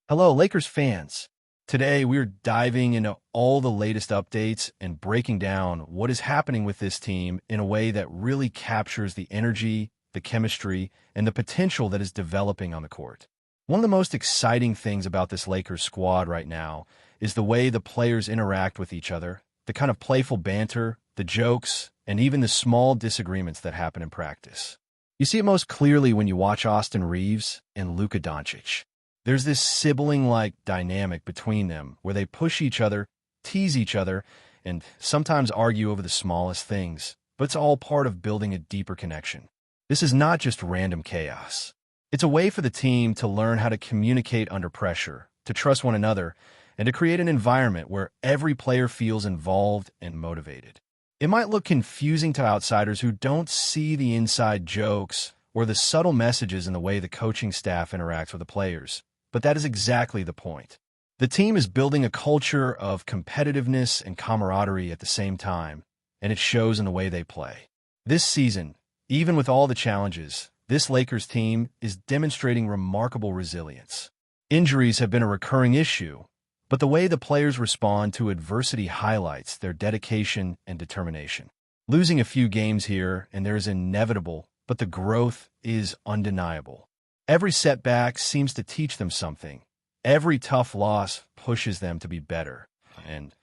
Hello, Lakers fans. Today, we're diving into all the latest updates and breaking down what is happening with this team in a way that really captures the energy, the chemistry, and the potential that is developing on the court. One of the most exciting things about this Lakers squad right now is the way the players interact with each other, the kind of playful banter, the jokes, and even the small disagreements that happen in practice. You see it most clearly when you watch Austin Reeves and Luka Doncic. There's this sibling-like dynamic between them where they push each other, tease each other, and sometimes argue over the smallest things, but it's all part of building a deeper connection. This is not just random chaos. It's a way for the team to learn how to communicate under pressure, to trust one another, and to create an environment where every player feels involved and motivated. It might look confusing to outsiders who don't see the inside jokes or the subtle messages in the way the coaching staff interacts with the players. But that is exactly the point. The team is building a culture of competitiveness and camaraderie at the same time, and it shows in the way they play. This season, even with all the challenges, this Lakers team is demonstrating remarkable resilience. Injuries have been a recurring issue, but the way the players respond to adversity highlights their dedication and determination. Losing a few games here and there is inevitable, but the growth is undeniable. Every setback seems to teach them something. Every tough loss pushes them to be better. And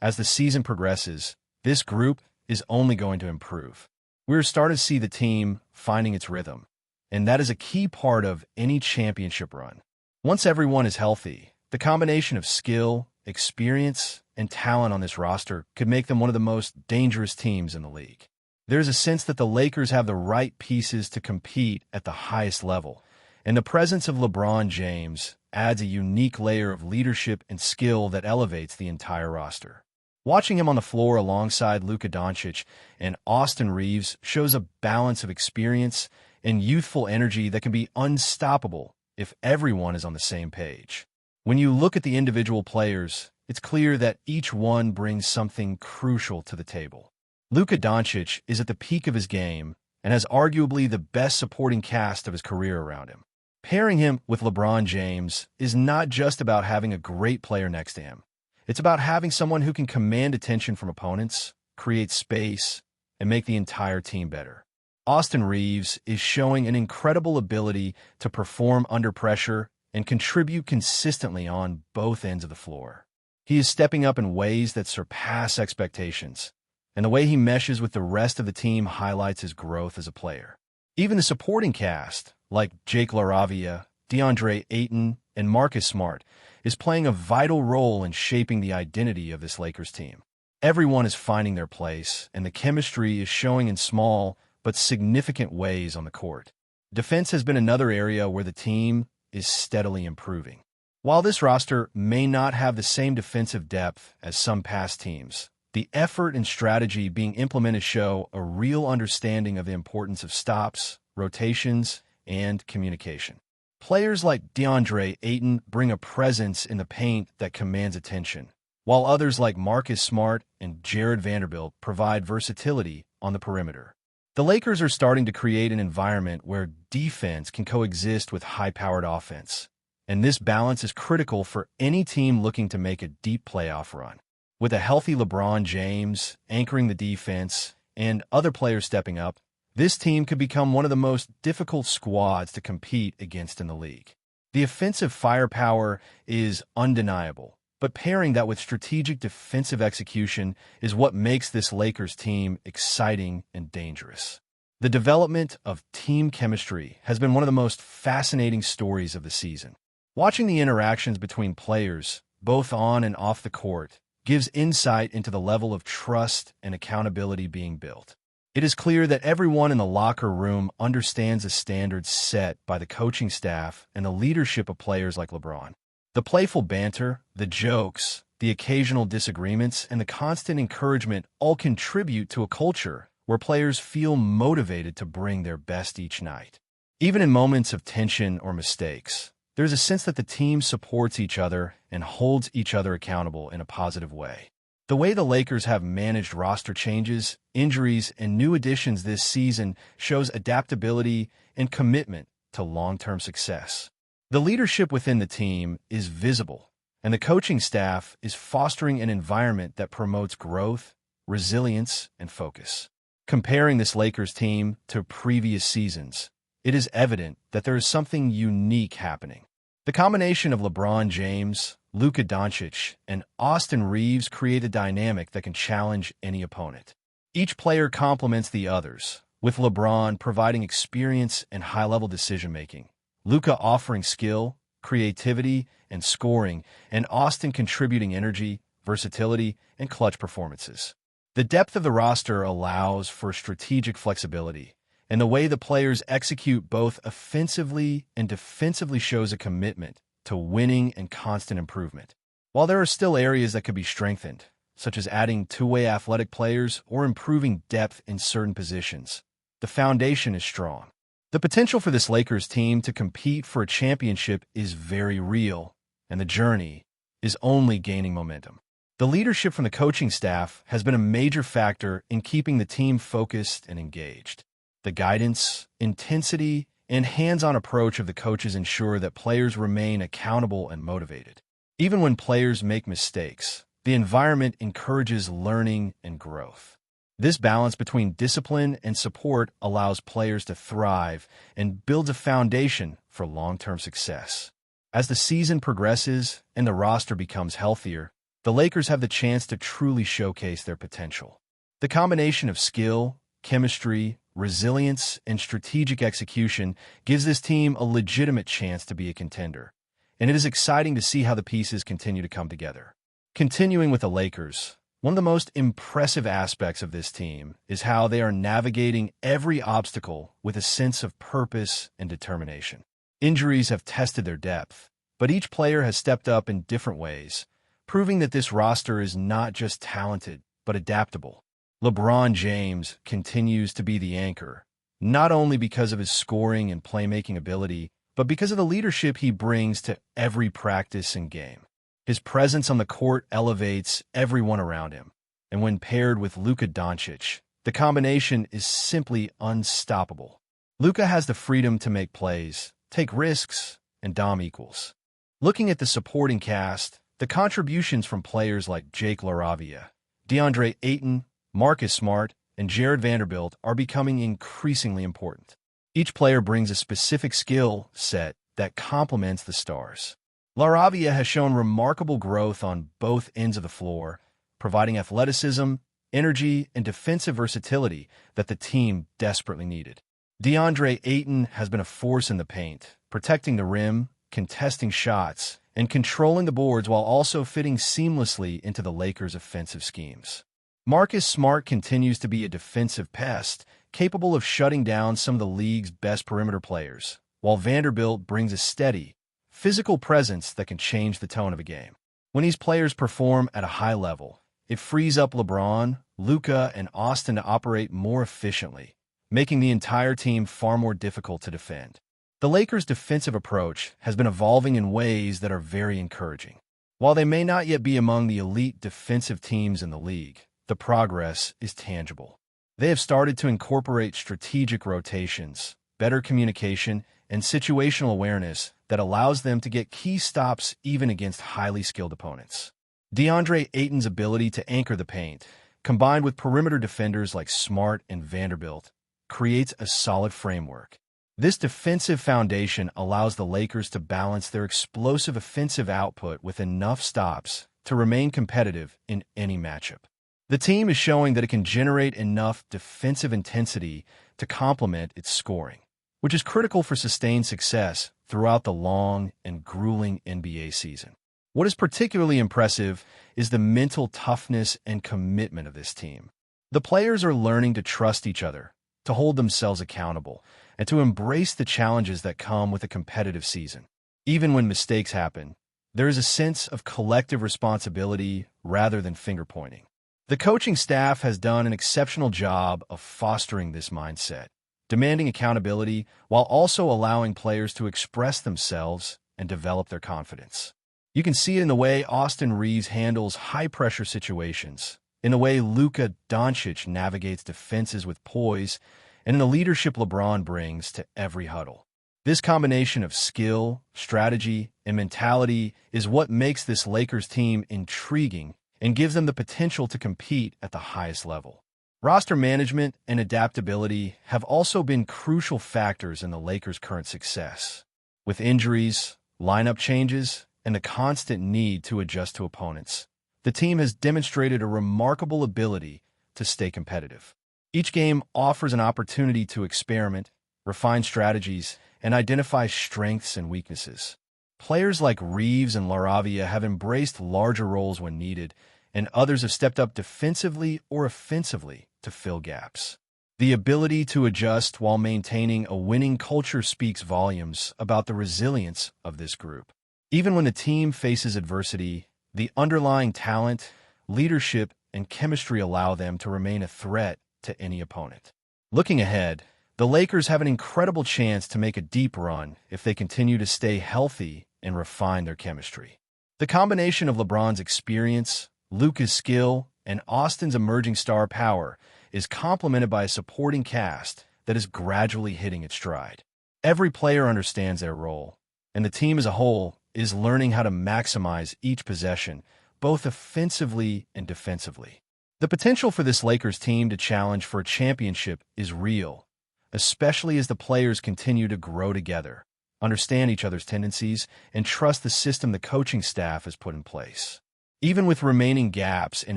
as the season progresses, this group is only going to improve. We're starting to see the team finding its rhythm, and that is a key part of any championship run. Once everyone is healthy, the combination of skill, experience, and talent on this roster could make them one of the most dangerous teams in the league. There's a sense that the Lakers have the right pieces to compete at the highest level, and the presence of LeBron James adds a unique layer of leadership and skill that elevates the entire roster. Watching him on the floor alongside Luka Doncic and Austin Reeves shows a balance of experience and youthful energy that can be unstoppable if everyone is on the same page. When you look at the individual players, it's clear that each one brings something crucial to the table. Luka Doncic is at the peak of his game and has arguably the best supporting cast of his career around him. Pairing him with LeBron James is not just about having a great player next to him. It's about having someone who can command attention from opponents, create space, and make the entire team better. Austin Reeves is showing an incredible ability to perform under pressure and contribute consistently on both ends of the floor. He is stepping up in ways that surpass expectations, and the way he meshes with the rest of the team highlights his growth as a player. Even the supporting cast, like Jake LaRavia, DeAndre Ayton, and Marcus Smart, is playing a vital role in shaping the identity of this Lakers team. Everyone is finding their place, and the chemistry is showing in small but significant ways on the court. Defense has been another area where the team is steadily improving. While this roster may not have the same defensive depth as some past teams, the effort and strategy being implemented show a real understanding of the importance of stops, rotations, and communication. Players like DeAndre Ayton bring a presence in the paint that commands attention, while others like Marcus Smart and Jared Vanderbilt provide versatility on the perimeter. The Lakers are starting to create an environment where defense can coexist with high-powered offense, and this balance is critical for any team looking to make a deep playoff run. With a healthy LeBron James anchoring the defense and other players stepping up, this team could become one of the most difficult squads to compete against in the league. The offensive firepower is undeniable, but pairing that with strategic defensive execution is what makes this Lakers team exciting and dangerous. The development of team chemistry has been one of the most fascinating stories of the season. Watching the interactions between players, both on and off the court, gives insight into the level of trust and accountability being built. It is clear that everyone in the locker room understands the standards set by the coaching staff and the leadership of players like LeBron. The playful banter, the jokes, the occasional disagreements, and the constant encouragement all contribute to a culture where players feel motivated to bring their best each night. Even in moments of tension or mistakes, there's a sense that the team supports each other and holds each other accountable in a positive way. The way the Lakers have managed roster changes, injuries, and new additions this season shows adaptability and commitment to long-term success. The leadership within the team is visible, and the coaching staff is fostering an environment that promotes growth, resilience, and focus. Comparing this Lakers team to previous seasons, it is evident that there is something unique happening. The combination of LeBron James, Luka Doncic, and Austin Reeves create a dynamic that can challenge any opponent. Each player complements the others, with LeBron providing experience and high-level decision-making, Luka offering skill, creativity, and scoring, and Austin contributing energy, versatility, and clutch performances. The depth of the roster allows for strategic flexibility, and the way the players execute both offensively and defensively shows a commitment to winning and constant improvement. While there are still areas that could be strengthened, such as adding two-way athletic players or improving depth in certain positions, the foundation is strong. The potential for this Lakers team to compete for a championship is very real, and the journey is only gaining momentum. The leadership from the coaching staff has been a major factor in keeping the team focused and engaged. The guidance, intensity, and hands-on approach of the coaches ensure that players remain accountable and motivated. Even when players make mistakes, the environment encourages learning and growth. This balance between discipline and support allows players to thrive and builds a foundation for long-term success. As the season progresses and the roster becomes healthier, the Lakers have the chance to truly showcase their potential. The combination of skill, chemistry, resilience, and strategic execution gives this team a legitimate chance to be a contender, and it is exciting to see how the pieces continue to come together. Continuing with the Lakers, one of the most impressive aspects of this team is how they are navigating every obstacle with a sense of purpose and determination. Injuries have tested their depth, but each player has stepped up in different ways, proving that this roster is not just talented, but adaptable. LeBron James continues to be the anchor, not only because of his scoring and playmaking ability, but because of the leadership he brings to every practice and game. His presence on the court elevates everyone around him, and when paired with Luka Doncic, the combination is simply unstoppable. Luka has the freedom to make plays, take risks, and dom equals. Looking at the supporting cast, the contributions from players like Jake LaRavia, DeAndre Ayton, Marcus Smart, and Jared Vanderbilt are becoming increasingly important. Each player brings a specific skill set that complements the stars. LaRavia has shown remarkable growth on both ends of the floor, providing athleticism, energy, and defensive versatility that the team desperately needed. DeAndre Ayton has been a force in the paint, protecting the rim, contesting shots, and controlling the boards while also fitting seamlessly into the Lakers' offensive schemes. Marcus Smart continues to be a defensive pest, capable of shutting down some of the league's best perimeter players, while Vanderbilt brings a steady, physical presence that can change the tone of a game. When these players perform at a high level, it frees up LeBron, Luka, and Austin to operate more efficiently, making the entire team far more difficult to defend. The Lakers' defensive approach has been evolving in ways that are very encouraging. While they may not yet be among the elite defensive teams in the league, the progress is tangible. They have started to incorporate strategic rotations, better communication, and situational awareness that allows them to get key stops even against highly skilled opponents. DeAndre Ayton's ability to anchor the paint, combined with perimeter defenders like Smart and Vanderbilt, creates a solid framework. This defensive foundation allows the Lakers to balance their explosive offensive output with enough stops to remain competitive in any matchup. The team is showing that it can generate enough defensive intensity to complement its scoring, which is critical for sustained success throughout the long and grueling NBA season. What is particularly impressive is the mental toughness and commitment of this team. The players are learning to trust each other, to hold themselves accountable, and to embrace the challenges that come with a competitive season. Even when mistakes happen, there is a sense of collective responsibility rather than finger-pointing. The coaching staff has done an exceptional job of fostering this mindset, demanding accountability while also allowing players to express themselves and develop their confidence. You can see it in the way Austin Reeves handles high-pressure situations, in the way Luka Doncic navigates defenses with poise, and in the leadership LeBron brings to every huddle. This combination of skill, strategy, and mentality is what makes this Lakers team intriguing and gives them the potential to compete at the highest level. Roster management and adaptability have also been crucial factors in the Lakers' current success. With injuries, lineup changes, and the constant need to adjust to opponents, the team has demonstrated a remarkable ability to stay competitive. Each game offers an opportunity to experiment, refine strategies, and identify strengths and weaknesses. Players like Reeves and LaRavia have embraced larger roles when needed, and others have stepped up defensively or offensively to fill gaps. The ability to adjust while maintaining a winning culture speaks volumes about the resilience of this group. Even when the team faces adversity, the underlying talent, leadership, and chemistry allow them to remain a threat to any opponent. Looking ahead, the Lakers have an incredible chance to make a deep run if they continue to stay healthy and refine their chemistry. The combination of LeBron's experience, Luka's skill, and Austin's emerging star power is complemented by a supporting cast that is gradually hitting its stride. Every player understands their role, and the team as a whole is learning how to maximize each possession, both offensively and defensively. The potential for this Lakers team to challenge for a championship is real, especially as the players continue to grow together, understand each other's tendencies, and trust the system the coaching staff has put in place. Even with remaining gaps in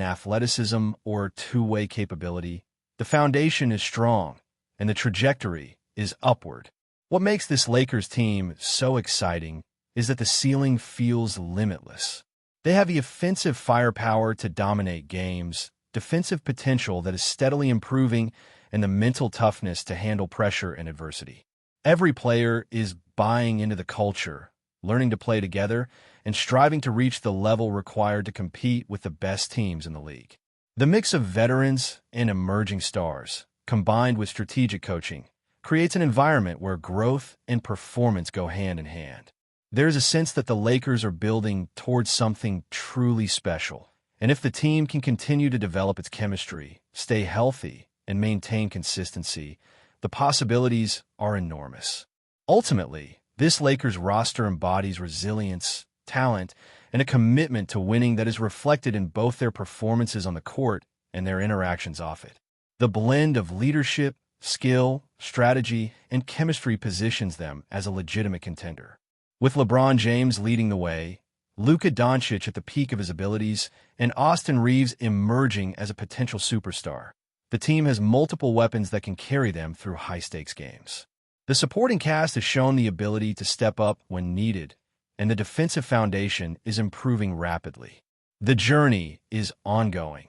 athleticism or two-way capability, the foundation is strong, and the trajectory is upward. What makes this Lakers team so exciting is that the ceiling feels limitless. They have the offensive firepower to dominate games, defensive potential that is steadily improving, and the mental toughness to handle pressure and adversity. Every player is buying into the culture, learning to play together, and striving to reach the level required to compete with the best teams in the league. The mix of veterans and emerging stars, combined with strategic coaching, creates an environment where growth and performance go hand in hand. There's a sense that the Lakers are building towards something truly special, and if the team can continue to develop its chemistry, stay healthy, and maintain consistency, the possibilities are enormous. Ultimately, this Lakers roster embodies resilience, talent, and a commitment to winning that is reflected in both their performances on the court and their interactions off it. The blend of leadership, skill, strategy, and chemistry positions them as a legitimate contender. With LeBron James leading the way, Luka Doncic at the peak of his abilities, and Austin Reeves emerging as a potential superstar, the team has multiple weapons that can carry them through high-stakes games. The supporting cast has shown the ability to step up when needed, and the defensive foundation is improving rapidly. The journey is ongoing,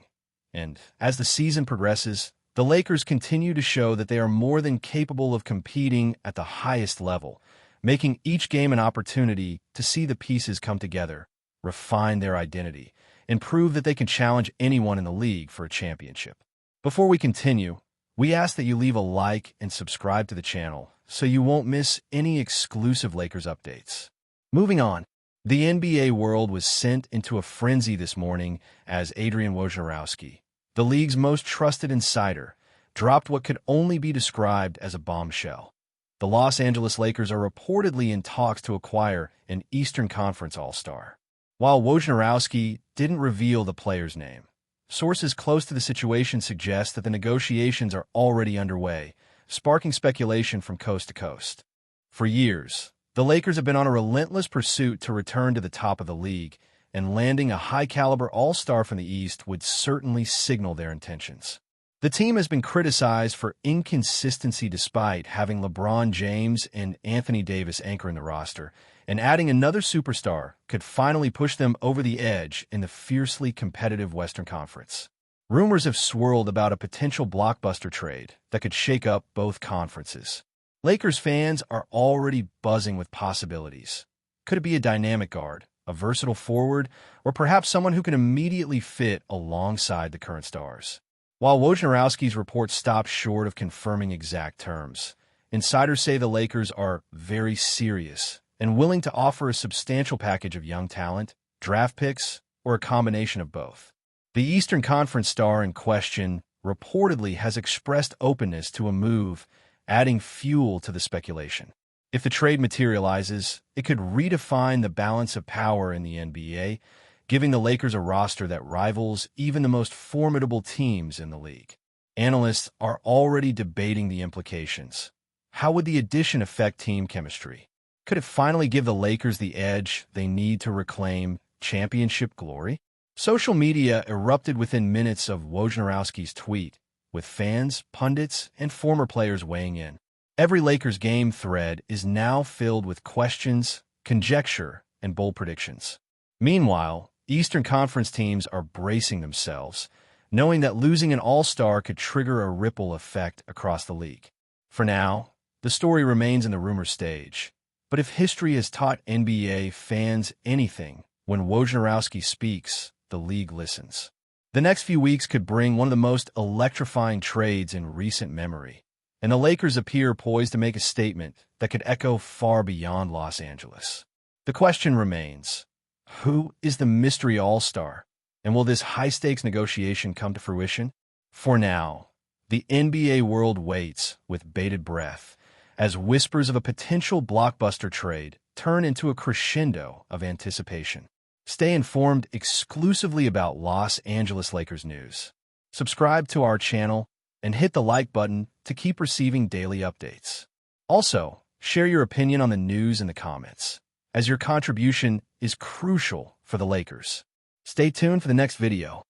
and as the season progresses, the Lakers continue to show that they are more than capable of competing at the highest level, making each game an opportunity to see the pieces come together, refine their identity, and prove that they can challenge anyone in the league for a championship. Before we continue, we ask that you leave a like and subscribe to the channel so you won't miss any exclusive Lakers updates. Moving on, the NBA world was sent into a frenzy this morning as Adrian Wojnarowski, the league's most trusted insider, dropped what could only be described as a bombshell. The Los Angeles Lakers are reportedly in talks to acquire an Eastern Conference All-Star. While Wojnarowski didn't reveal the player's name, sources close to the situation suggest that the negotiations are already underway, sparking speculation from coast to coast. For years, the Lakers have been on a relentless pursuit to return to the top of the league, and landing a high-caliber all-star from the East would certainly signal their intentions. The team has been criticized for inconsistency despite having LeBron James and Anthony Davis anchoring the roster, and adding another superstar could finally push them over the edge in the fiercely competitive Western Conference. Rumors have swirled about a potential blockbuster trade that could shake up both conferences. Lakers fans are already buzzing with possibilities. Could it be a dynamic guard, a versatile forward, or perhaps someone who can immediately fit alongside the current stars? While Wojnarowski's report stopped short of confirming exact terms, insiders say the Lakers are very serious and willing to offer a substantial package of young talent, draft picks, or a combination of both. The Eastern Conference star in question reportedly has expressed openness to a move, adding fuel to the speculation. If the trade materializes, it could redefine the balance of power in the NBA, giving the Lakers a roster that rivals even the most formidable teams in the league. Analysts are already debating the implications. How would the addition affect team chemistry? Could it finally give the Lakers the edge they need to reclaim championship glory? Social media erupted within minutes of Wojnarowski's tweet, with fans, pundits, and former players weighing in. Every Lakers game thread is now filled with questions, conjecture, and bold predictions. Meanwhile, Eastern Conference teams are bracing themselves, knowing that losing an all-star could trigger a ripple effect across the league. For now, the story remains in the rumor stage. But if history has taught NBA fans anything, when Wojnarowski speaks, the league listens. The next few weeks could bring one of the most electrifying trades in recent memory, and the Lakers appear poised to make a statement that could echo far beyond Los Angeles. The question remains, who is the mystery all-star, and will this high-stakes negotiation come to fruition? For now, the NBA world waits with bated breath as whispers of a potential blockbuster trade turn into a crescendo of anticipation. Stay informed exclusively about Los Angeles Lakers news. Subscribe to our channel and hit the like button to keep receiving daily updates. Also, share your opinion on the news in the comments, as your contribution is crucial for the Lakers. Stay tuned for the next video.